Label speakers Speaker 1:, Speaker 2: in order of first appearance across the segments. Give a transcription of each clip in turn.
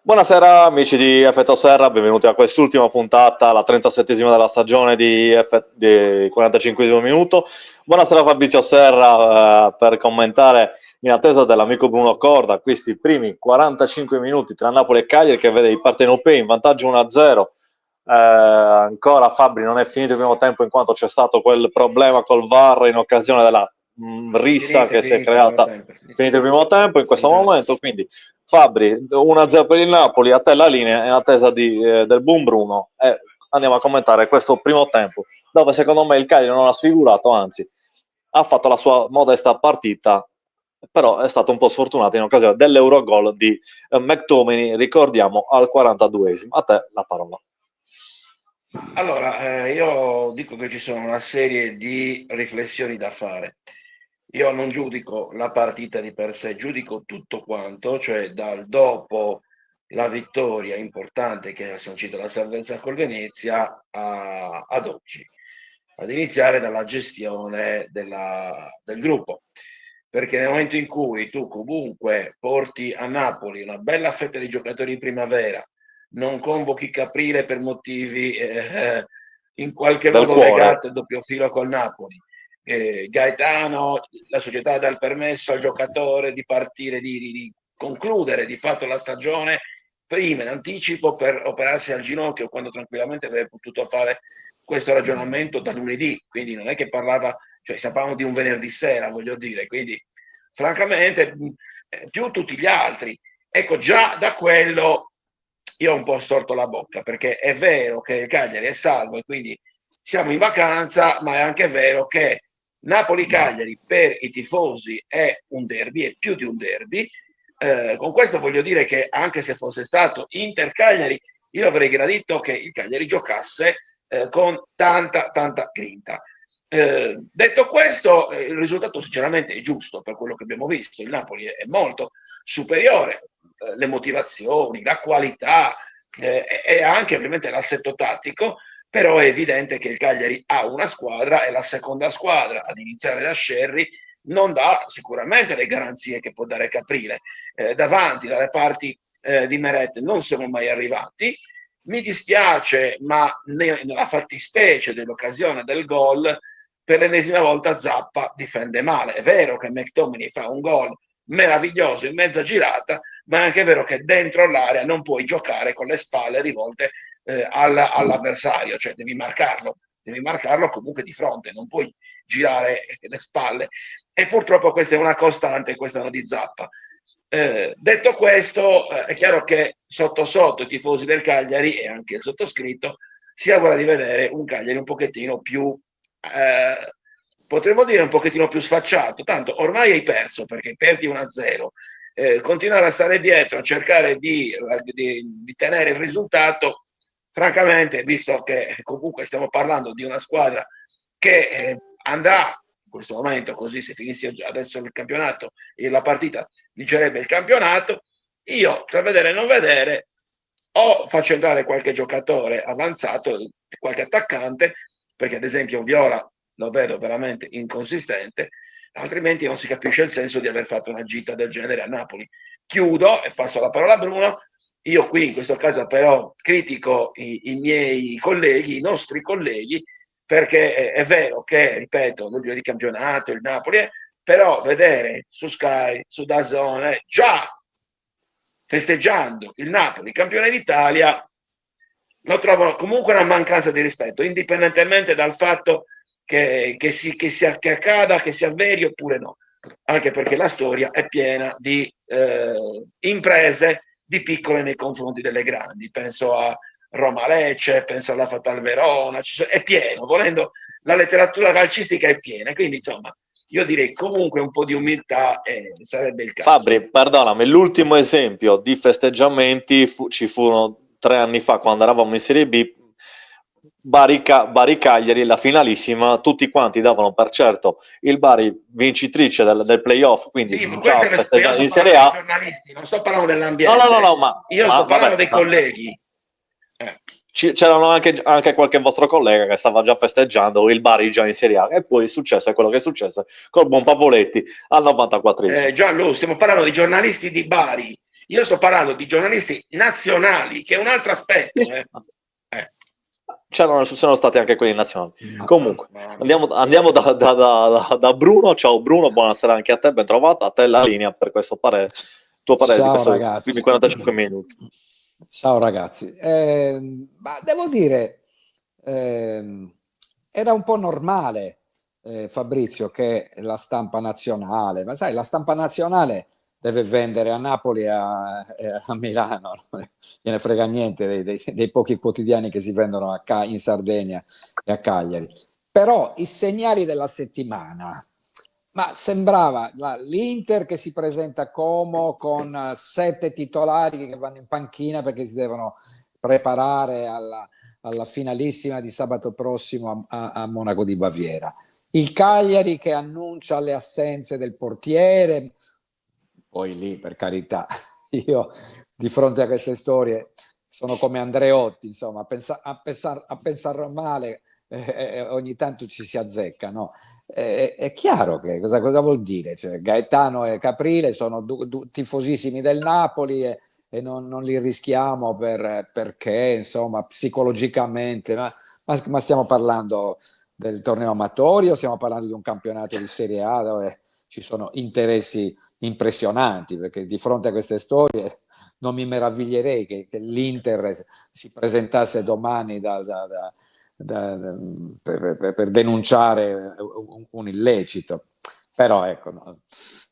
Speaker 1: Buonasera amici di Effetto Serra, benvenuti a quest'ultima puntata, la 37esima della stagione di 45esimo minuto. Buonasera Fabrizio Serra per commentare in attesa dell'amico Bruno Corda questi primi 45 minuti tra Napoli e Cagliari che vede i partenopei in vantaggio 1-0. Ancora Fabri non è finito il primo tempo in quanto c'è stato quel problema col VAR in occasione della rissa che si è creata finito il primo tempo in questo momento, quindi Fabri 1-0 per il Napoli, a te la linea in attesa del buon Bruno e andiamo a commentare questo primo tempo dove secondo me il Cagliari non ha sfigurato, anzi ha fatto la sua modesta partita, però è stato un po' sfortunato in occasione dell'Eurogol di McTominay, ricordiamo al 42esimo. A te la parola.
Speaker 2: Allora, io dico che ci sono una serie di riflessioni da fare. Io non giudico la partita di per sé, giudico tutto quanto, cioè dal dopo la vittoria importante che ha sancito la salvezza col Venezia ad oggi, ad iniziare dalla gestione del gruppo. Perché nel momento in cui tu comunque porti a Napoli una bella fetta di giocatori in primavera, non convochi Caprile per motivi in qualche modo legati al doppio filo col Napoli, Gaetano, la società dà il permesso al giocatore di partire, di concludere di fatto la stagione prima in anticipo per operarsi al ginocchio, quando tranquillamente avrebbe potuto fare questo ragionamento da lunedì, quindi non è che parlava, cioè sapevamo di un venerdì sera, voglio dire, quindi francamente più tutti gli altri, ecco, già da quello io ho un po' storto la bocca, perché è vero che il Cagliari è salvo e quindi siamo in vacanza, ma è anche vero che Napoli-Cagliari per i tifosi è un derby, è più di un derby. Con questo voglio dire che anche se fosse stato Inter-Cagliari, io avrei gradito che il Cagliari giocasse con tanta grinta. Detto questo, il risultato sinceramente è giusto per quello che abbiamo visto. Il Napoli è molto superiore, le motivazioni, la qualità e anche ovviamente l'assetto tattico, però è evidente che il Cagliari ha una squadra e la seconda squadra, ad iniziare da Scerri, non dà sicuramente le garanzie che può dare Caprile. Davanti, dalle parti di Meret, non siamo mai arrivati. Mi dispiace, ma nella fattispecie dell'occasione del gol, per l'ennesima volta Zappa difende male. È vero che McTominay fa un gol meraviglioso in mezza girata, ma è anche vero che dentro l'area non puoi giocare con le spalle rivolte all'avversario, cioè devi marcarlo comunque di fronte, non puoi girare le spalle. E purtroppo questa è una costante, questa di Zappa. Detto questo, è chiaro che sotto i tifosi del Cagliari e anche il sottoscritto si augura di vedere un Cagliari un pochettino più potremmo dire un pochettino più sfacciato, tanto ormai hai perso perché perdi 1-0, continuare a stare dietro, a cercare di tenere il risultato, francamente, visto che comunque stiamo parlando di una squadra che andrà in questo momento, così se finisse adesso il campionato e la partita vincerebbe il campionato, io tra vedere e non vedere o faccio entrare qualche giocatore avanzato, qualche attaccante, perché ad esempio Viola lo vedo veramente inconsistente, altrimenti non si capisce il senso di aver fatto una gita del genere a Napoli. Chiudo e passo la parola a Bruno. Io qui in questo caso però critico i miei colleghi, i nostri colleghi, perché è vero che, ripeto, l'ultimo di campionato, il Napoli, però vedere su Sky, su DAZN, già festeggiando il Napoli campione d'Italia, lo trovo comunque una mancanza di rispetto, indipendentemente dal fatto che accada, che sia veri oppure no, anche perché la storia è piena di imprese di piccole nei confronti delle grandi. Penso a Roma-Lecce, penso alla Fatal Verona, è pieno, volendo la letteratura calcistica è piena, quindi insomma io direi comunque un po' di umiltà sarebbe il caso.
Speaker 1: Fabri, perdonami, l'ultimo esempio di festeggiamenti ci furono 3 anni fa, quando eravamo in Serie B, Bari Cagliari, la finalissima, tutti quanti davano per certo il Bari vincitrice del playoff, quindi
Speaker 2: Sì, ma
Speaker 1: già
Speaker 2: questa io
Speaker 1: festeggiando
Speaker 2: sto
Speaker 1: in Serie
Speaker 2: parlando dei
Speaker 1: A.
Speaker 2: giornalisti, non sto parlando
Speaker 1: No, no, no,
Speaker 2: dell'ambiente.
Speaker 1: no,
Speaker 2: Io
Speaker 1: ma
Speaker 2: sto parlando
Speaker 1: vabbè,
Speaker 2: dei colleghi.
Speaker 1: c'erano anche qualche vostro collega che stava già festeggiando il Bari già in Serie A, e poi è successo quello che è successo col buon Pavoletti al 94esimo.
Speaker 2: Gianlu, stiamo parlando di giornalisti di Bari. Io sto parlando di giornalisti nazionali, che è un altro aspetto.
Speaker 1: Sono stati anche quelli nazionali. Comunque,
Speaker 2: Mamma mia.
Speaker 1: andiamo da Bruno. Ciao Bruno, buonasera anche a te, ben trovato. A te la linea per questo tuo parere di
Speaker 3: Ciao
Speaker 1: questi primi
Speaker 3: ragazzi,
Speaker 1: 45 minuti.
Speaker 3: ciao ragazzi. Ma devo dire, era un po' normale, Fabrizio, che la stampa nazionale, ma sai, la stampa nazionale deve vendere a Napoli e a Milano, non gliene frega niente dei pochi quotidiani che si vendono in Sardegna e a Cagliari. Però i segnali della settimana. Ma sembrava l'Inter che si presenta Como con 7 titolari che vanno in panchina perché si devono preparare alla finalissima di sabato prossimo a Monaco di Baviera. Il Cagliari che annuncia le assenze del portiere, poi lì per carità, io di fronte a queste storie sono come Andreotti, insomma, a pensar male ogni tanto ci si azzecca, no? È chiaro che cosa vuol dire? Cioè, Gaetano e Caprile sono tifosissimi del Napoli e non li rischiamo perché, insomma, psicologicamente, ma stiamo parlando del torneo amatorio, stiamo parlando di un campionato di Serie A dove ci sono interessi impressionanti, perché di fronte a queste storie non mi meraviglierei che l'Inter si presentasse domani per denunciare un illecito. Però ecco, no,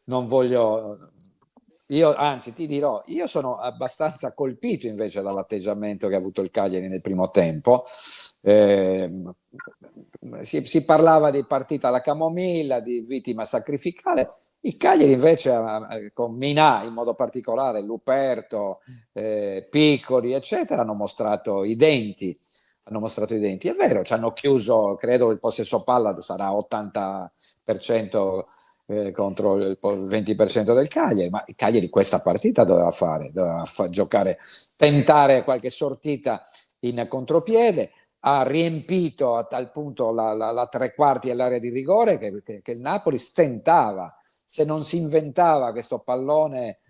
Speaker 3: non voglio... Io, anzi, ti dirò, io sono abbastanza colpito invece dall'atteggiamento che ha avuto il Cagliari nel primo tempo. Si parlava di partita alla camomilla, di vittima sacrificale. Il Cagliari invece, con Minà in modo particolare, Luperto, Piccoli, eccetera, hanno mostrato i denti. È vero, ci hanno chiuso, credo il possesso palla sarà 80% contro il 20% del Cagliari, ma il Cagliari questa partita doveva giocare, tentare qualche sortita in contropiede, ha riempito a tal punto la tre quarti dell'area di rigore che il Napoli stentava, se non si inventava questo pallone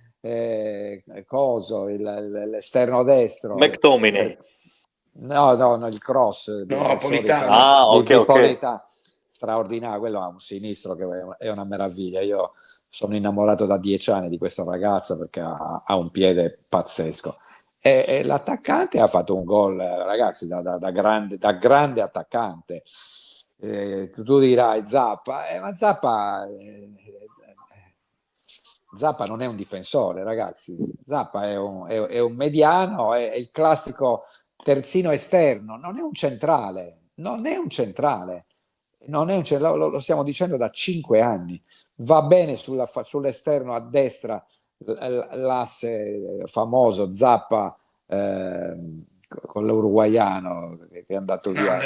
Speaker 3: l'esterno destro
Speaker 1: McTominay.
Speaker 3: no, il cross
Speaker 2: No,
Speaker 3: del
Speaker 2: Napolitano.
Speaker 1: Ok.
Speaker 3: Polita, straordinario, quello ha un sinistro che è una meraviglia. Io sono innamorato da 10 anni di questo ragazzo perché ha un piede pazzesco. E l'attaccante ha fatto un gol, ragazzi, da grande attaccante. Tu dirai Zappa, ma Zappa non è un difensore, ragazzi. Zappa è un mediano, è il classico terzino esterno, non è un centrale, lo stiamo dicendo da 5 anni. Va bene sull'esterno a destra l'asse famoso Zappa con l'uruguaiano che è andato via.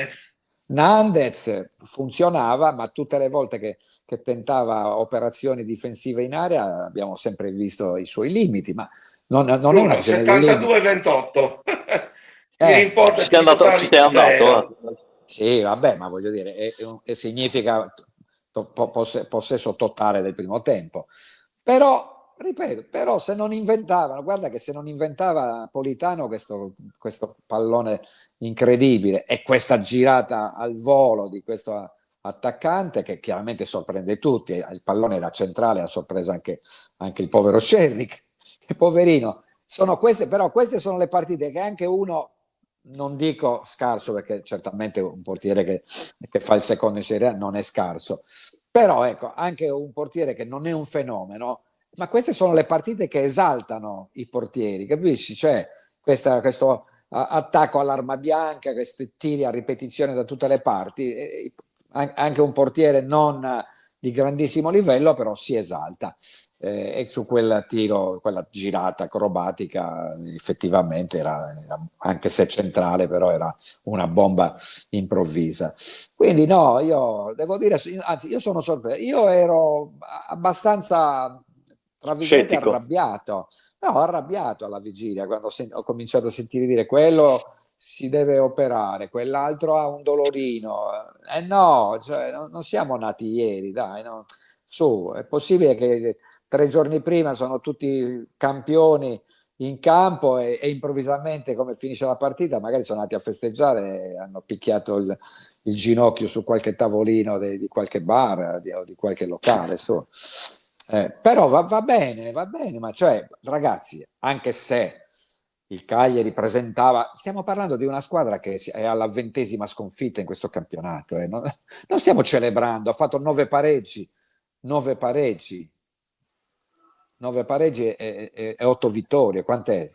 Speaker 3: Nandez funzionava, ma tutte le volte che tentava operazioni difensive in area abbiamo sempre visto i suoi limiti, ma non è una questione di limiti.
Speaker 2: 72-28. Ti rimporta
Speaker 1: Ci sei andato.
Speaker 3: Sì, vabbè, ma voglio dire, significa possesso totale del primo tempo. Però, ripeto, se non inventavano, guarda che se non inventava Politano questo pallone incredibile e questa girata al volo di questo attaccante che chiaramente sorprende tutti, il pallone era centrale, ha sorpreso anche il povero Scerric, che poverino. Però queste sono le partite che anche uno, non dico scarso perché certamente un portiere che fa il secondo in Serie A non è scarso, però ecco, anche un portiere che non è un fenomeno, ma queste sono le partite che esaltano i portieri, capisci? Cioè questo attacco all'arma bianca, questi tiri a ripetizione da tutte le parti, anche un portiere non di grandissimo livello però si esalta. e su quel tiro, quella girata acrobatica, effettivamente anche se centrale, però era una bomba improvvisa. Quindi no, io devo dire, anzi io sono sorpreso, io ero abbastanza, tra virgolette,
Speaker 1: Scettico.
Speaker 3: arrabbiato, no, arrabbiato alla vigilia, quando ho cominciato a sentire dire quello si deve operare, quell'altro ha un dolorino. No, cioè, non siamo nati ieri, dai, no? Su, è possibile che 3 giorni prima sono tutti campioni in campo e improvvisamente, come finisce la partita, magari sono andati a festeggiare e hanno picchiato il ginocchio su qualche tavolino di qualche bar o di qualche locale. Su. Però va bene, ma cioè, ragazzi, anche se il Cagliari presentava, stiamo parlando di una squadra che è alla 20ª sconfitta in questo campionato, non stiamo celebrando, ha fatto 9 pareggi, 9 pareggi e 8 vittorie. Quant'è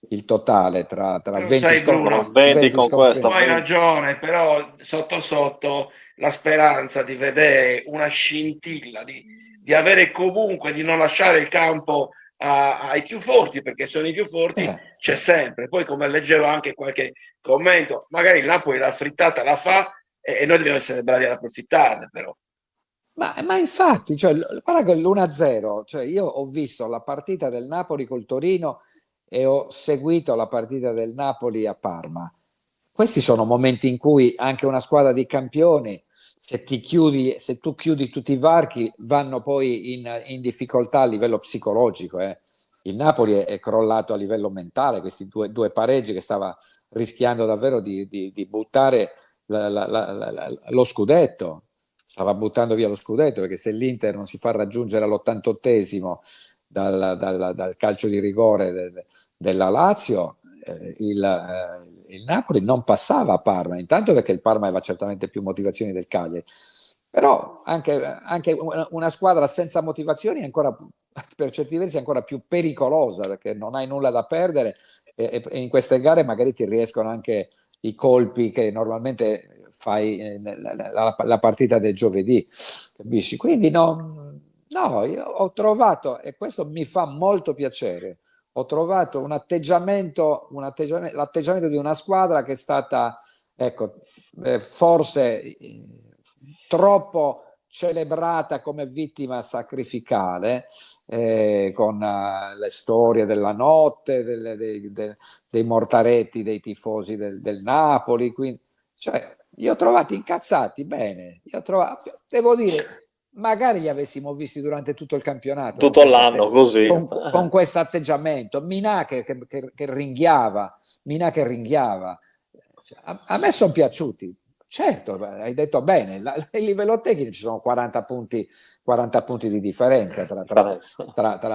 Speaker 3: il totale tra
Speaker 2: Però
Speaker 3: 20,
Speaker 2: sai Bruno,
Speaker 1: 20
Speaker 3: 20
Speaker 1: con
Speaker 2: tu
Speaker 1: questa,
Speaker 3: sconfitte?
Speaker 2: hai
Speaker 1: 20.
Speaker 2: ragione, però sotto sotto la speranza di vedere una scintilla, di avere comunque, di non lasciare il campo ai più forti, perché sono i più forti,
Speaker 3: Eh,
Speaker 2: c'è sempre. Poi come leggevo anche qualche commento, magari il Napoli la frittata la fa e noi dobbiamo essere bravi ad approfittarne però.
Speaker 3: ma infatti, cioè, guarda che l'1-0, cioè io ho visto la partita del Napoli col Torino e ho seguito la partita del Napoli a Parma. Questi sono momenti in cui anche una squadra di campioni, se tu chiudi tutti i varchi, vanno poi in difficoltà a livello psicologico. Il Napoli è crollato a livello mentale, questi due pareggi che stava rischiando davvero di buttare lo scudetto, stava buttando via lo scudetto, perché se l'Inter non si fa raggiungere all'88esimo dal calcio di rigore della Lazio, il Napoli non passava a Parma, intanto perché il Parma aveva certamente più motivazioni del Cagliari, però anche una squadra senza motivazioni è ancora, per certi versi, ancora più pericolosa, perché non hai nulla da perdere e in queste gare magari ti riescono anche i colpi che normalmente fai la partita del giovedì, capisci? Quindi no, io ho trovato, e questo mi fa molto piacere, ho trovato l'atteggiamento di una squadra che è stata, ecco, forse troppo celebrata come vittima sacrificale, con le storie della notte, dei mortaretti dei tifosi del Napoli. Quindi, cioè, li ho trovati incazzati bene. Devo dire, magari li avessimo visti durante tutto il campionato con
Speaker 1: Tutto
Speaker 3: questo
Speaker 1: l'anno così.
Speaker 3: con questo atteggiamento. Minà che ringhiava, Minà che ringhiava. Cioè, a me sono piaciuti. Certo, hai detto bene, a livello tecnico ci sono 40 punti di differenza
Speaker 1: Differenza.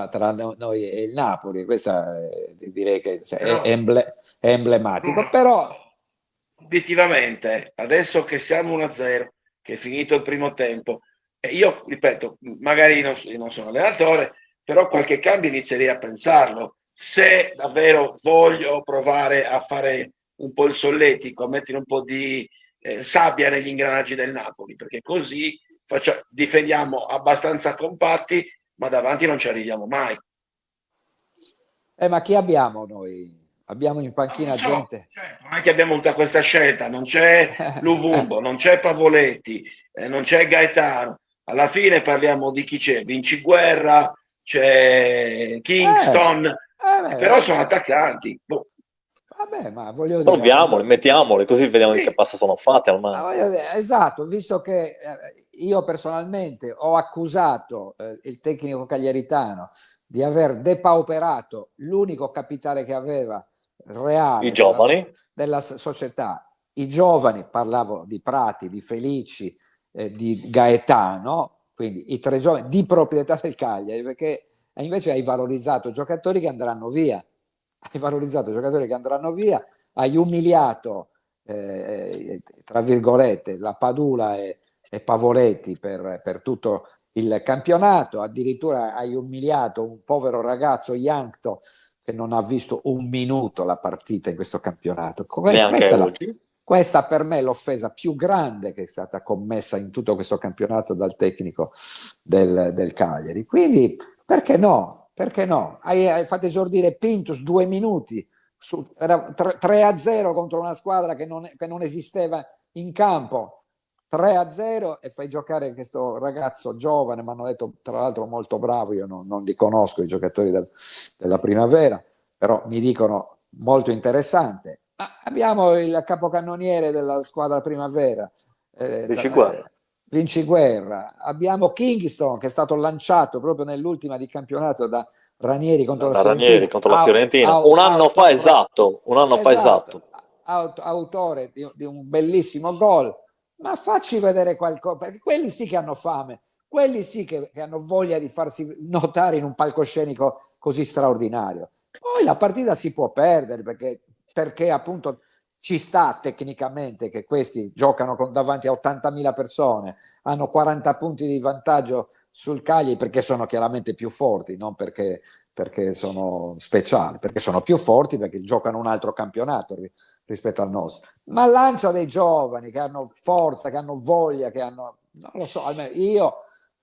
Speaker 3: tra noi e il Napoli. Questa direi che
Speaker 2: Però,
Speaker 3: è emblematico,
Speaker 2: Bruno,
Speaker 3: però
Speaker 2: obiettivamente, adesso che siamo 1-0, che è finito il primo tempo, e io ripeto, magari non sono allenatore, però qualche cambio inizierei a pensarlo. Se davvero voglio provare a fare un po' il solletico, a mettere un po' di sabbia negli ingranaggi del Napoli, perché così difendiamo abbastanza compatti, ma davanti non ci arriviamo mai.
Speaker 3: ma chi abbiamo noi? Abbiamo in
Speaker 2: Non lo
Speaker 3: panchina
Speaker 2: so,
Speaker 3: gente.
Speaker 2: certo, non è che abbiamo tutta questa scelta, non c'è Luvumbo, non c'è Pavoletti, non c'è Gaetano. Alla fine parliamo di chi c'è, Vinci Guerra, c'è
Speaker 3: Eh,
Speaker 2: Kingston, però sono
Speaker 3: beh,
Speaker 2: attaccanti. Boh.
Speaker 3: vabbè, ma voglio dire,
Speaker 1: Proviamole, mettiamole, così vediamo di che
Speaker 2: Sì,
Speaker 1: pasta sono fatte
Speaker 3: ma
Speaker 1: almeno.
Speaker 3: voglio dire, esatto, visto che io personalmente ho accusato il tecnico cagliaritano di aver depauperato l'unico capitale che aveva
Speaker 1: I
Speaker 3: reale
Speaker 1: giovani,
Speaker 3: della società, i giovani, parlavo di Prati, di Felici, di Gaetano, quindi i 3 giovani di proprietà del Cagliari, perché invece hai valorizzato giocatori che andranno via, hai umiliato, tra virgolette, la Padula e Pavoletti per tutto il campionato. Addirittura hai umiliato un povero ragazzo Yankto che non ha visto un minuto la partita in questo campionato.
Speaker 1: neanche oggi.
Speaker 3: Questa per me è l'offesa più grande che è stata commessa in tutto questo campionato dal tecnico del Cagliari. Quindi Perché no? Perché no? Hai fatto esordire Pintus 2 minuti, era 3-0 contro una squadra che non esisteva in campo. 3-0 e fai giocare questo ragazzo giovane, mi hanno detto tra l'altro molto bravo, io non li conosco i giocatori della primavera, però mi dicono molto interessante. Ma abbiamo il capocannoniere della squadra primavera,
Speaker 1: Dici guerra.
Speaker 3: Vinci Guerra, abbiamo Kingston che è stato lanciato proprio nell'ultima di campionato da Ranieri contro la
Speaker 1: Da Ranieri
Speaker 3: Fiorentina,
Speaker 1: contro la Fiorentina. Un anno fa esatto, un anno fa
Speaker 3: esatto,
Speaker 1: esatto.
Speaker 3: autore di un bellissimo gol, ma facci vedere qualcosa, perché quelli sì che hanno fame, quelli sì che hanno voglia di farsi notare in un palcoscenico così straordinario. Poi la partita si può perdere perché appunto ci sta tecnicamente che questi giocano davanti a 80.000 persone, hanno 40 punti di vantaggio sul Cagliari perché sono chiaramente più forti, non perché sono speciali, perché sono più forti, perché giocano un altro campionato rispetto al nostro. Ma lancia dei giovani che hanno forza, che hanno voglia, che hanno, non lo so, almeno io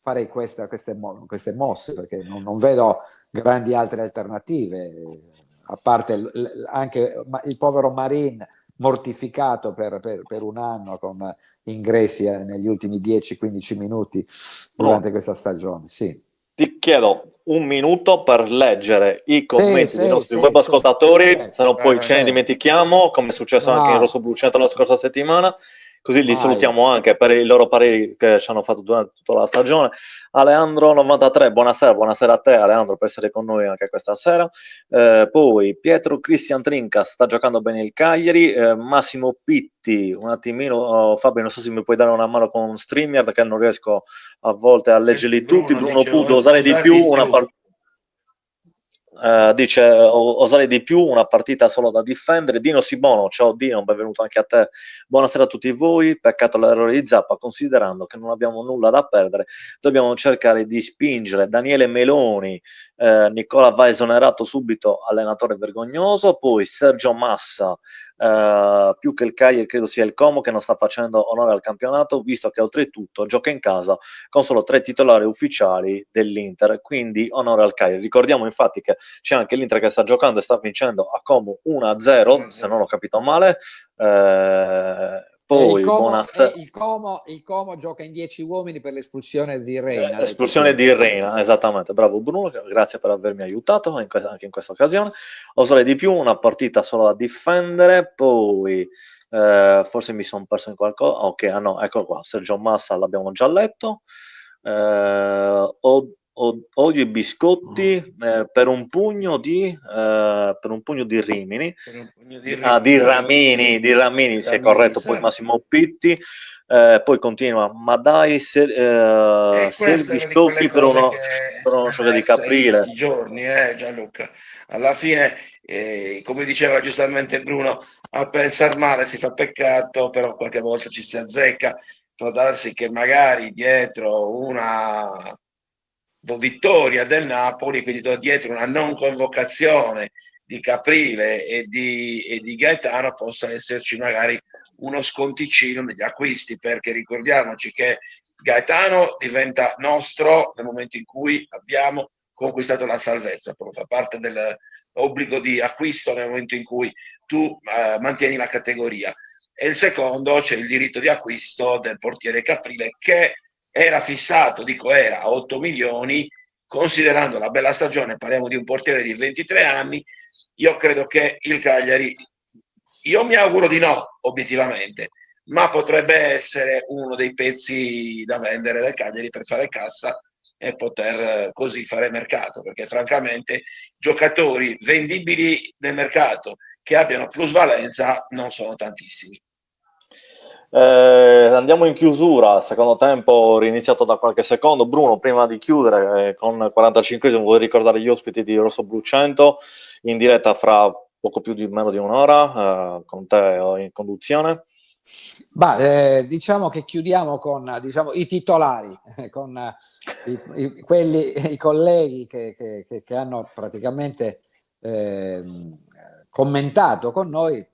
Speaker 3: farei queste mosse perché non vedo grandi altre alternative, a parte anche il povero Marin mortificato per un anno con ingressi negli ultimi 10-15 minuti durante questa stagione. Sì.
Speaker 1: Ti chiedo un minuto per leggere i
Speaker 3: Sì,
Speaker 1: commenti dei
Speaker 3: sì,
Speaker 1: nostri
Speaker 3: sì,
Speaker 1: web
Speaker 3: sì,
Speaker 1: ascoltatori, se no poi ce ne
Speaker 3: certo.
Speaker 1: dimentichiamo, come è successo anche in Rosso
Speaker 3: Bravo,
Speaker 1: Blu 100 la scorsa settimana, così li
Speaker 3: mai.
Speaker 1: salutiamo anche per i loro pareri che ci hanno fatto durante tutta la stagione. Aleandro93, buonasera a te Aleandro per essere con noi anche questa sera. Poi Pietro Cristian Trinca sta giocando bene il Cagliari. Massimo Pitti, un attimino, Fabio, non so se mi puoi dare una mano con StreamYard che non riesco a volte a leggerli tutti. Bruno
Speaker 2: dice
Speaker 1: Pudo, osare di
Speaker 2: usare
Speaker 1: più,
Speaker 2: di più.
Speaker 1: dice osare di più, una partita solo da difendere. Dino Sibono, ciao Dino, benvenuto anche a te. Buonasera a tutti voi. Peccato l'errore di Zappa, considerando che non abbiamo nulla da perdere. Dobbiamo cercare di spingere. Daniele Meloni, Nicola va esonerato subito, allenatore vergognoso. Poi Sergio Massa, più che il Cagliari credo sia il Como che non sta facendo onore al campionato, visto che oltretutto gioca in casa con solo 3 titolari ufficiali dell'Inter, quindi onore al Cagliari. Ricordiamo infatti che c'è anche l'Inter che sta giocando e sta vincendo a Como 1-0, se non ho capito male. Poi buonasera.
Speaker 3: Il Como gioca in 10 uomini per l'espulsione di Reina, ha detto
Speaker 1: Espulsione
Speaker 3: Pietro.
Speaker 1: di Reina, esattamente, bravo Bruno, grazie per avermi aiutato anche in questa occasione. Oserei di più, una partita solo da difendere, poi forse mi sono perso in qualcosa. Ok, no, ecco qua, Sergio Massa l'abbiamo già letto. Odio i biscotti per un pugno di Rimini. Di Ramini, si è corretto poi Massimo Pitti. Poi continua, ma dai,
Speaker 2: E questa
Speaker 1: servi
Speaker 2: è una di quelle
Speaker 1: sciocchi
Speaker 2: cose
Speaker 1: per
Speaker 2: che
Speaker 1: uno show di
Speaker 2: emerse in
Speaker 1: Caprile.
Speaker 2: questi giorni, Gianluca. Alla fine, come diceva giustamente Bruno, a pensar male si fa peccato, però qualche volta ci si azzecca. Può darsi che magari dietro una vittoria del Napoli, quindi dietro una non convocazione di Caprile e di Gaetano possa esserci magari uno sconticino negli acquisti, perché ricordiamoci che Gaetano diventa nostro nel momento in cui abbiamo conquistato la salvezza, proprio fa parte dell'obbligo di acquisto nel momento in cui tu mantieni la categoria. E il secondo c'è il diritto di acquisto del portiere Caprile, che era fissato, dico era, a 8 milioni, considerando la bella stagione, parliamo di un portiere di 23 anni, io credo che il Cagliari, io mi auguro di no, obiettivamente, ma potrebbe essere uno dei pezzi da vendere del Cagliari per fare cassa e poter così fare mercato, perché francamente giocatori vendibili nel mercato che abbiano plusvalenza non sono tantissimi.
Speaker 1: Andiamo in chiusura, secondo tempo riniziato da qualche secondo. Bruno, prima di chiudere con 45esimo, vuoi ricordare gli ospiti di Rosso Blu 100 in diretta fra poco più di meno di un'ora, con te in conduzione?
Speaker 3: Diciamo che chiudiamo con i titolari, con i colleghi che hanno praticamente commentato con noi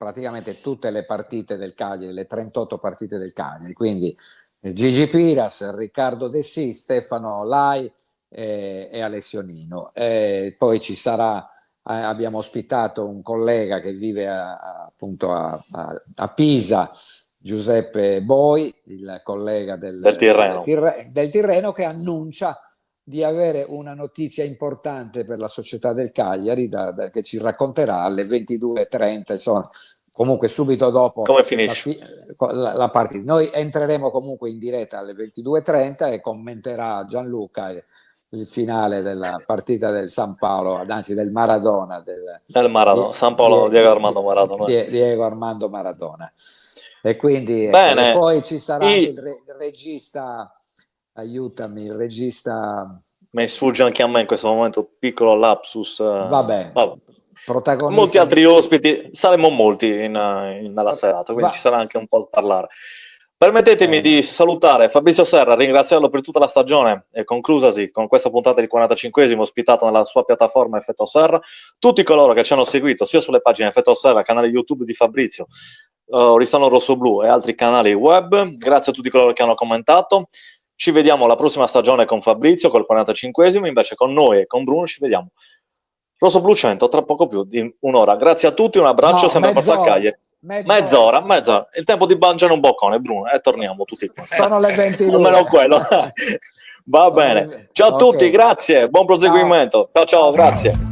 Speaker 3: praticamente tutte le partite del Cagliari, le 38 partite del Cagliari, quindi Gigi Piras, Riccardo De Sì, Stefano Lai, e Alessionino. Poi ci sarà, abbiamo ospitato un collega che vive appunto a Pisa, Giuseppe Boi, il collega
Speaker 1: Del Tirreno.
Speaker 3: del Tirreno, che annuncia di avere una notizia importante per la società del Cagliari che ci racconterà alle 22:30, insomma, comunque subito dopo
Speaker 1: come finisce
Speaker 3: la partita. Noi entreremo comunque in diretta alle 22:30 e commenterà Gianluca il finale della partita del San Paolo, anzi del Maradona,
Speaker 1: del Maradona, San Paolo, Diego Armando Maradona.
Speaker 3: Diego Armando Maradona. E quindi
Speaker 1: bene,
Speaker 3: ecco, e poi ci sarà anche il regista, aiutami, il regista,
Speaker 1: mi sfugge anche a me in questo momento, piccolo lapsus.
Speaker 3: Vabbè. Protagonisti,
Speaker 1: molti altri ospiti, saremo molti nella serata, quindi ci sarà anche un po' da parlare. Permettetemi di salutare Fabrizio Serra, ringraziarlo per tutta la stagione conclusasi con questa puntata di 45esimo, ospitato nella sua piattaforma Effetto Serra, tutti coloro che ci hanno seguito sia sulle pagine Effetto Serra, canale YouTube di Fabrizio, Oristano Rossoblu e altri canali web, grazie a tutti coloro che hanno commentato. Ci vediamo la prossima stagione con Fabrizio, col 45esimo, invece con noi e con Bruno ci vediamo Rossoblu 100 tra poco più di un'ora. Grazie a tutti, un abbraccio, sempre Forza Cagliari. Mezz'ora, il tempo di mangiare un boccone, Bruno, e torniamo tutti qua.
Speaker 3: Sono le 22.
Speaker 1: Almeno quello. Va bene. Ciao a tutti, grazie, buon proseguimento. Ciao, grazie.